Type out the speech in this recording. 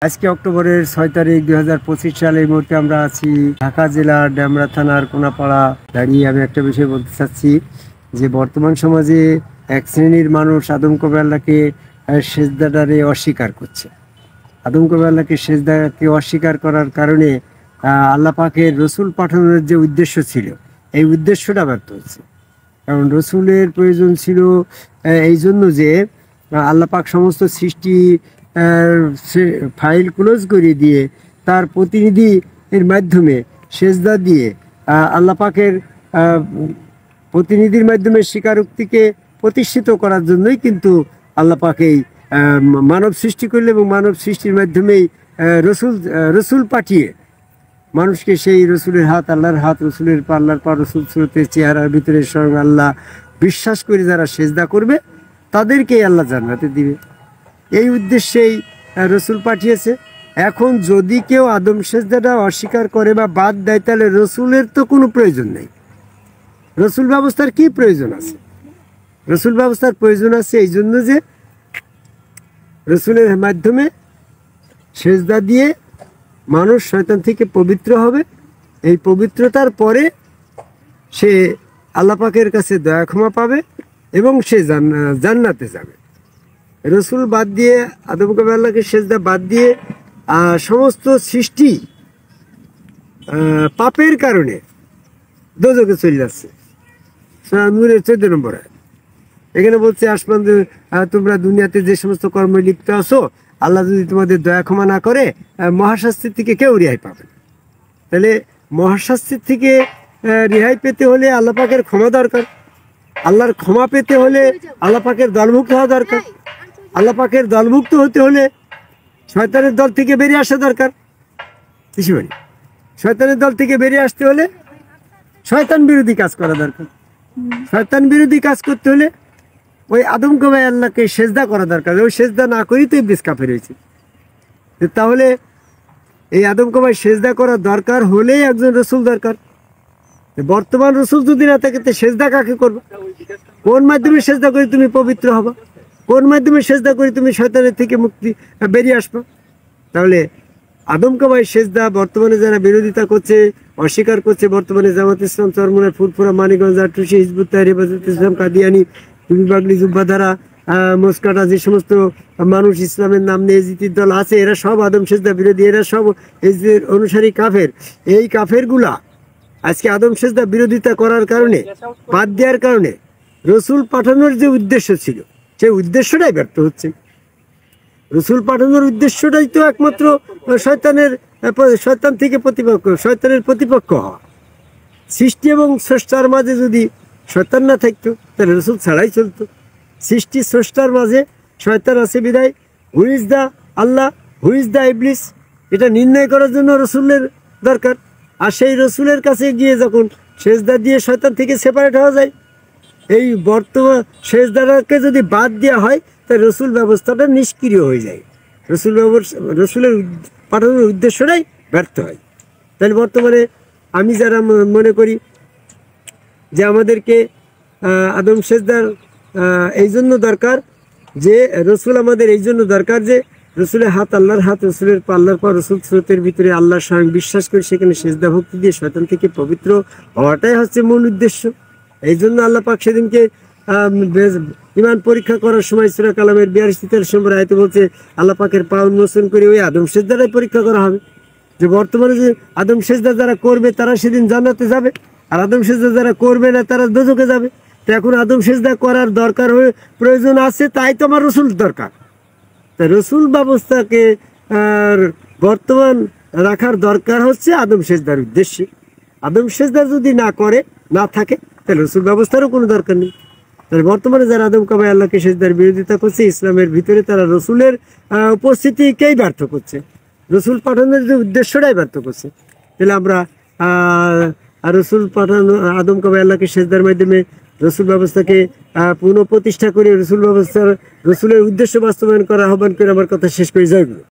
আজকে অক্টোবরের 6 তারিখ 2025 সালে এই মুহূর্তে আমরা আছি ঢাকা জেলার ডেমরা থানার কোনাপাড়া দাঁড়িয়ে। আমি একটা বিষয় বলতে চাচ্ছি যে বর্তমান সমাজে এক শ্রেণীর মানুষ আদম কবীর আল্লাহকে সেজদাটারে অস্বীকার করছে। আদম কবীর আল্লাহকে সেজদাকে অস্বীকার করার কারণে আল্লাহ পাকের রসুল পাঠানোর যে উদ্দেশ্য ছিল এই উদ্দেশ্যটা ব্যর্থ হচ্ছে। কারণ রসুলের প্রয়োজন ছিল এই জন্য যে আল্লাহ পাক সমস্ত সৃষ্টি ফাইল ক্লোজ করে দিয়ে তার প্রতিনিধি এর মাধ্যমে সেজদা দিয়ে আল্লাহ পাকের প্রতিনিধির মাধ্যমে স্বীকারোক্তিকে প্রতিষ্ঠিত করার জন্যই কিন্তু আল্লাহ পাক এই মানব সৃষ্টি করলে এবং মানব সৃষ্টির মাধ্যমেই রসুল পাঠিয়ে মানুষকে সেই রসুলের হাত আল্লাহর হাত, রসুলের পা আল্লাহর পা, রসুল স্রোতের চেহারার ভিতরে স্বয়ং আল্লাহ বিশ্বাস করে যারা সেজদা করবে তাদেরকেই আল্লাহ জান্নাতে দিবে। এই উদ্দেশ্যেই রসুল পাঠিয়েছে। এখন যদি কেউ আদম সেজদাটা অস্বীকার করে বা বাদ দেয় তাহলে রসুলের তো কোনো প্রয়োজন নেই। রসুল ব্যবস্থার কি প্রয়োজন আছে? রসুল ব্যবস্থার প্রয়োজন আছে এই জন্য যে রসুলের মাধ্যমে সেজদা দিয়ে মানুষ শয়তান থেকে পবিত্র হবে। এই পবিত্রতার পরে সে আল্লাহ পাকের কাছে দয়া ক্ষমা পাবে এবং সে জান্নাতে যাবে। রসুল বাদ দিয়ে আদম কবীর আল্লাহকে সেজদা বাদ দিয়ে সমস্ত সৃষ্টি পাপের কারণে দোজখে চলে যাচ্ছে। নূরের 14 নম্বর এখানে বলছে, আসমান তোমরা দুনিয়াতে যে সমস্ত কর্মে লিপ্ত আছো আল্লাহ যদি তোমাদের দয়া ক্ষমা না করে মহাশাস্তির থেকে কেউ রেহাই পাবে না। তাহলে মহাশাস্তির থেকে রেহাই পেতে হলে আল্লাহ পাকের ক্ষমা দরকার। আল্লাহর ক্ষমা পেতে হলে আল্লাহ পাকের দলমুক্ত হওয়া দরকার। আল্লাহ পাকের দলমুক্ত হতে হলে শয়তানের দল থেকে বেরিয়ে আসা দরকার। কিছু বলি, শয়তানের দল থেকে বেরিয়ে আসতে হলে শয়তান বিরোধী কাজ করা দরকার। শয়তান বিরোধী কাজ করতে হলে ওই আদম কবীর আল্লাহকে সেজদা করা দরকার। ওই সেজদা না করেই তো ইবলিস কাফের হয়েছে। তাহলে এই আদম কবীর সেজদা করা দরকার হলেই একজন রসুল দরকার। বর্তমান রসুল যদি না থাকে তো সেজদা কাকে করবে? কোন মাধ্যমে সেজদা করে তুমি পবিত্র হবা? কোন মাধ্যমে সেজদা করে তুমি শয়তানের থেকে মুক্তি বেরিয়ে আসবা? তাহলে আদম কবীর সেজদা বর্তমানে যারা বিরোধিতা করছে, অস্বীকার করছে, বর্তমানে জামাত ইসলাম, চরমোনাই, ফুরফুরা, মানিকগঞ্জ, আটুসি, হিজবুত তাহরির, হেফাজত ইসলাম, কাদিয়ানি, টুপি পাগড়ি, জুব্বা ধারা, মস্কাটা, যে সমস্ত মানুষ ইসলামের নাম নিয়ে জিতির দল আছে এরা সব আদম সেজদা বিরোধী। এরা সব এদের অনুসারী কাফের। এই কাফেরগুলা আজকে আদম সেজদা বিরোধিতা করার কারণে, বাদ দেওয়ার কারণে রসুল পাঠানোর যে উদ্দেশ্য ছিল সেই উদ্দেশ্যটাই ব্যর্থ হচ্ছে। রসুল পাঠানোর উদ্দেশ্যটাই তো একমাত্র শয়তান থেকে শয়তানের প্রতিপক্ষ হওয়া। সৃষ্টি এবং স্রষ্টার মাঝে যদি শয়তান না থাকতো তাহলে রসুল ছাড়াই চলতো। সৃষ্টি স্রষ্টার মাঝে শয়তান আছে বিদায় who is the Allah, who is the ইবলিস এটা নির্ণয় করার জন্য রসুলের দরকার। আর সেই রসুলের কাছে গিয়ে যখন সেজদা দিয়ে শয়তান থেকে সেপারেট হওয়া যায়, এই বর্তমান সেজদাকে যদি বাদ দেওয়া হয় তাহলে রসুল ব্যবস্থাটা নিষ্ক্রিয় হয়ে যায়। রসুলের পাঠানোর উদ্দেশ্যটাই ব্যর্থ হয়। তাহলে বর্তমানে আমি যারা মনে করি যে আমাদেরকে আদম সেজদার এই জন্য দরকার যে রসুল আমাদের এই জন্য দরকার যে রসুলের হাত আল্লাহর হাত, রসুলের পা আল্লাহর পা, রসুল স্রোতের ভিতরে আল্লাহর স্বয়ং বিশ্বাস করে সেখানে সেজদা ভক্তি দিয়ে শয়তান থেকে পবিত্র হওয়াটাই হচ্ছে মূল উদ্দেশ্য। এই জন্য আল্লাহ পাক সেদিনকে ইমান পরীক্ষা করার সময় সূরা কালামের 42-43 নম্বর আয়াতে বলছে আল্লাহ পাকের পা উন্মোচন করে ওই আদম সেজদাটাই পরীক্ষা করা হবে। যে বর্তমানে যে আদম সেজদা যারা করবে তারা সেদিন জান্নাতে যাবে, আর আদম সেজদা যারা করবে না তারা দোজখে যাবে। তো এখন আদম সেজদা করার দরকার হয়ে প্রয়োজন আছে, তাই তো আমার রসুল দরকার। তা রসুল ব্যবস্থাকে বর্তমান রাখার দরকার হচ্ছে আদম সেজদার উদ্দেশ্যে। আদম সেজদা যদি না থাকে তাহলে রসুল ব্যবস্থারও কোনো দরকার নেই। তাহলে বর্তমানে যারা আদম কবীর আল্লাহকে সেজদার বিরোধিতা করছে ইসলামের ভিতরে তারা রসুলের উপস্থিতিকেই ব্যর্থ করছে, রসুল পাঠানোর যে উদ্দেশ্যটাই ব্যর্থ করছে। তাহলে আমরা রসুল পাঠানো আদম কবীর আল্লাহকে সেজদার মাধ্যমে রসুল ব্যবস্থাকে পুনঃপ্রতিষ্ঠা করে রসুলের উদ্দেশ্য বাস্তবায়ন করা আহ্বান করে আমার কথা শেষ করে যাইব।